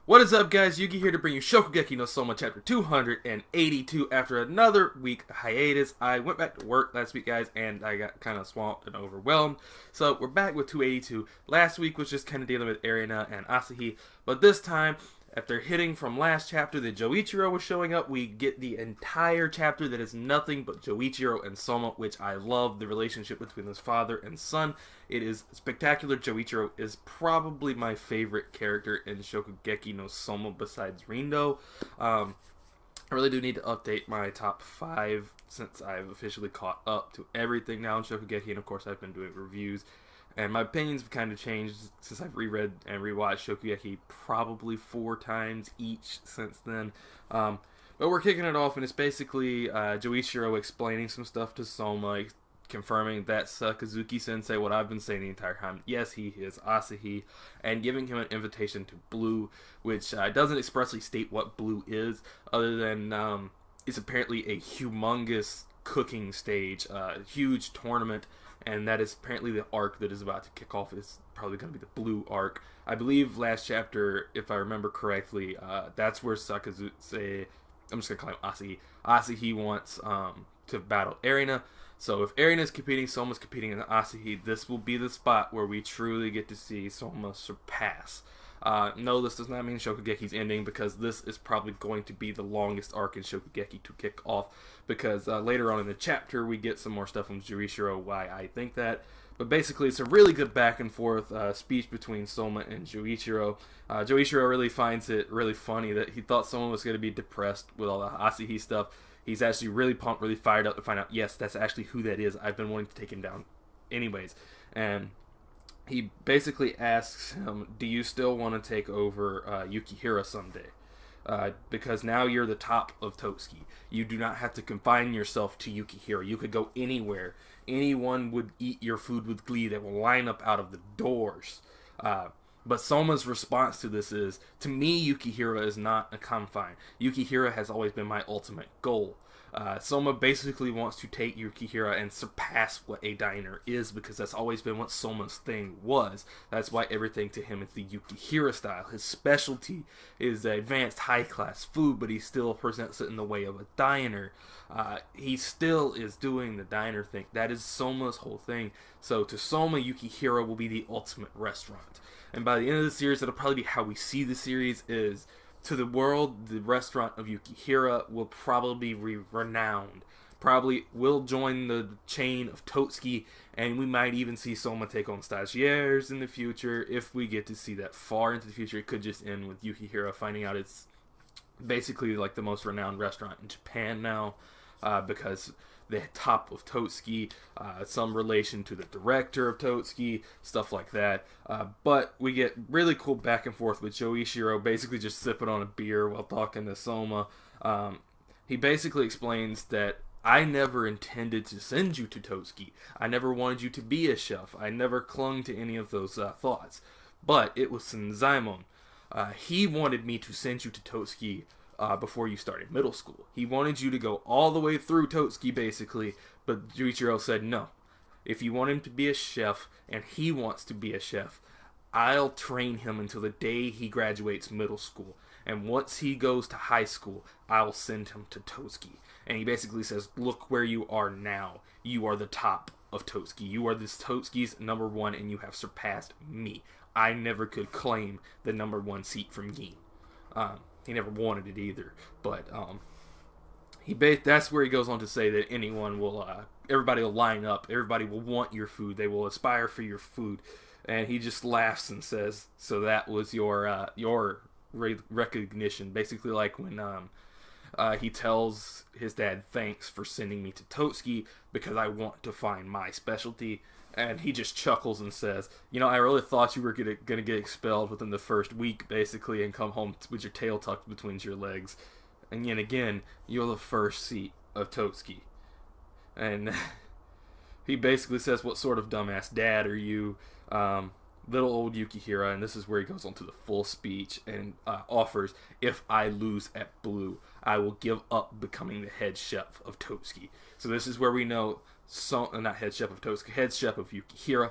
What is up, guys? Yugi here to bring you Shokugeki no Soma chapter 282 after another week hiatus. I went back to work last week, guys, and I got kind of swamped and overwhelmed. So we're back with 282. Last week was just kind of dealing with Erina and Asahi, but this time, after hitting from last chapter that Joichiro was showing up, we get the entire chapter that is nothing but Joichiro and Soma, which I love. The relationship between his father and son, it is spectacular. Joichiro is probably my favorite character in Shokugeki no Soma besides Rindo. I really do need to update my top 5 since I've officially caught up to everything now in Shokugeki, and of course I've been doing reviews. And my opinions have kind of changed since I've reread and rewatched Shokugeki probably 4 times each since then. But we're kicking it off, and it's basically Joichiro explaining some stuff to Soma, confirming that Sakazuki-sensei, what I've been saying the entire time, yes, he is Asahi, and giving him an invitation to Blue, which doesn't expressly state what Blue is, other than it's apparently a humongous cooking stage, a huge tournament, and that is apparently the arc that is about to kick off. Is probably going to be the Blue arc. I believe last chapter, if I remember correctly, that's where Sakazuki, I'm just going to call him Asahi. Asahi wants to battle Erina. So if Erina's competing, Soma's competing in Asahi, this will be the spot where we truly get to see Soma surpass. No, this does not mean Shokugeki's ending, because this is probably going to be the longest arc in Shokugeki to kick off, because later on in the chapter we get some more stuff from Joichiro why I think that. But basically it's a really good back and forth speech between Soma and Joichiro. Joichiro really finds it really funny that he thought Soma was going to be depressed with all the Asahi stuff. He's actually really pumped, really fired up to find out, yes, that's actually who that is. I've been wanting to take him down anyways. And he basically asks him, do you still want to take over Yukihira someday? Because now you're the top of Totsuki. You do not have to confine yourself to Yukihira. You could go anywhere. Anyone would eat your food with glee. They will line up out of the doors. But Soma's response to this is, to me, Yukihira is not a confine. Yukihira has always been my ultimate goal. Soma basically wants to take Yukihira and surpass what a diner is, because that's always been what Soma's thing was. That's why everything to him is the Yukihira style. His specialty is advanced high-class food, but he still presents it in the way of a diner. He still is doing the diner thing. That is Soma's whole thing. So to Soma, Yukihira will be the ultimate restaurant. And by the end of the series, that'll probably be how we see the series is, to the world, the restaurant of Yukihira will probably be renowned. Probably will join the chain of Totsuki, and we might even see Soma take on stagiaires in the future. If we get to see that far into the future, it could just end with Yukihira finding out it's basically like the most renowned restaurant in Japan now, because the top of Totsuki, some relation to the director of Totsuki, stuff like that. But we get really cool back and forth with Joichiro basically just sipping on a beer while talking to Soma. He basically explains that I never intended to send you to Totsuki. I never wanted you to be a chef. I never clung to any of those thoughts. But it was Senzaemon. He wanted me to send you to Totsuki before you started middle school. He wanted you to go all the way through Totsuki, basically, but Joichiro said no. If you want him to be a chef, and he wants to be a chef, I'll train him until the day he graduates middle school. And once he goes to high school, I'll send him to Totsuki. And he basically says, look where you are now. You are the top of Totsuki. You are this Totsuki's #1, and you have surpassed me. I never could claim the #1 seat from Gin. He never wanted it either, but that's where he goes on to say that anyone will, everybody will line up, everybody will want your food, they will aspire for your food, and he just laughs and says, so that was your recognition, basically like when he tells his dad, thanks for sending me to Totsuki because I want to find my specialty. And he just chuckles and says, you know, I really thought you were going to get expelled within the first week, basically, and come home with your tail tucked between your legs. And yet again, you're the first seat of Totsuki. And he basically says, what sort of dumbass dad are you? Little old Yukihira, and this is where he goes on to the full speech and offers, if I lose at Blue, I will give up becoming the head chef of Totsuki. So this is where we know not head chef of Totsuki, head chef of Yukihira.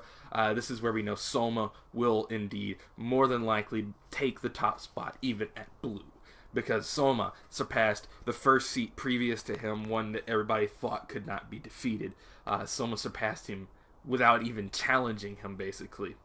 This is where we know Soma will indeed more than likely take the top spot, even at blue, because Soma surpassed the first seat previous to him, one that everybody thought could not be defeated. Soma surpassed him without even challenging him, basically,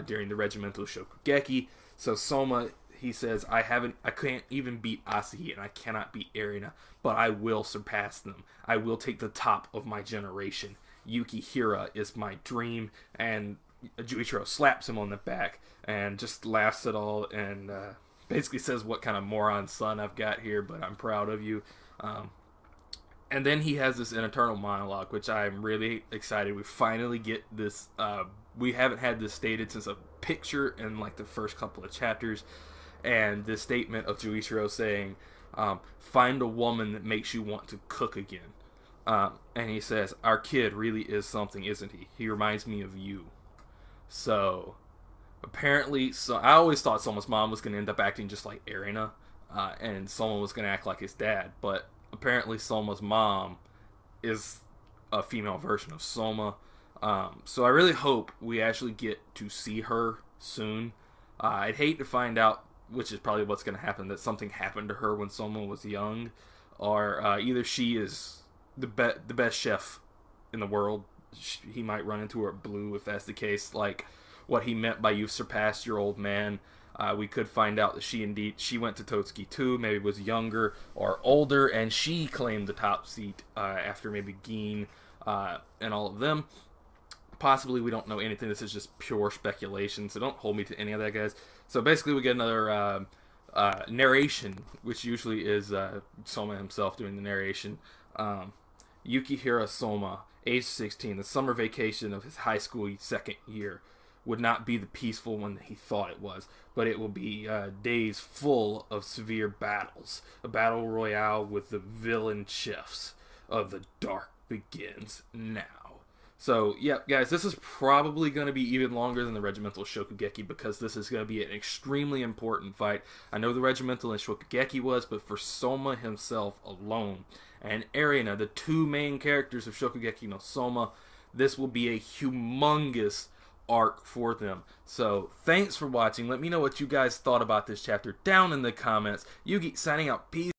during the regimental Shokugeki. So Soma, he says, I can't even beat Asahi, and I cannot beat Erina, but I will surpass them. I will take the top of my generation. Yukihira is my dream. And Juichiro slaps him on the back and just laughs at all, and basically says, what kind of moron son I've got here, but I'm proud of you. And then he has this internal monologue, which I'm really excited. We finally get this. We haven't had this stated since a picture in like the first couple of chapters. And this statement of Juichiro saying, find a woman that makes you want to cook again. And he says, our kid really is something, isn't he? He reminds me of you. So, apparently, I always thought Soma's mom was going to end up acting just like Erina. And Soma was going to act like his dad. But apparently Soma's mom is a female version of Soma. So I really hope we actually get to see her soon. I'd hate to find out, which is probably what's going to happen, that something happened to her when Soma was young, or either she is the best chef in the world. He might run into her at blue if that's the case, like what he meant by you've surpassed your old man. We could find out that she went to Totsuki too, maybe was younger or older, and she claimed the top seat after maybe Gin and all of them. Possibly, we don't know anything. This is just pure speculation, so don't hold me to any of that, guys. So basically, we get another narration, which usually is Soma himself doing the narration. Yukihira Soma, age 16, the summer vacation of his high school second year would not be the peaceful one that he thought it was, but it will be days full of severe battles. A battle royale with the villain chefs of the dark begins now. So, yeah, guys, this is probably going to be even longer than the Regimental Shokugeki, because this is going to be an extremely important fight. I know the Regimental and Shokugeki was, but for Soma himself alone and Erina, the two main characters of Shokugeki no Soma, this will be a humongous arc for them. So, thanks for watching. Let me know what you guys thought about this chapter down in the comments. Yugi signing out. Peace.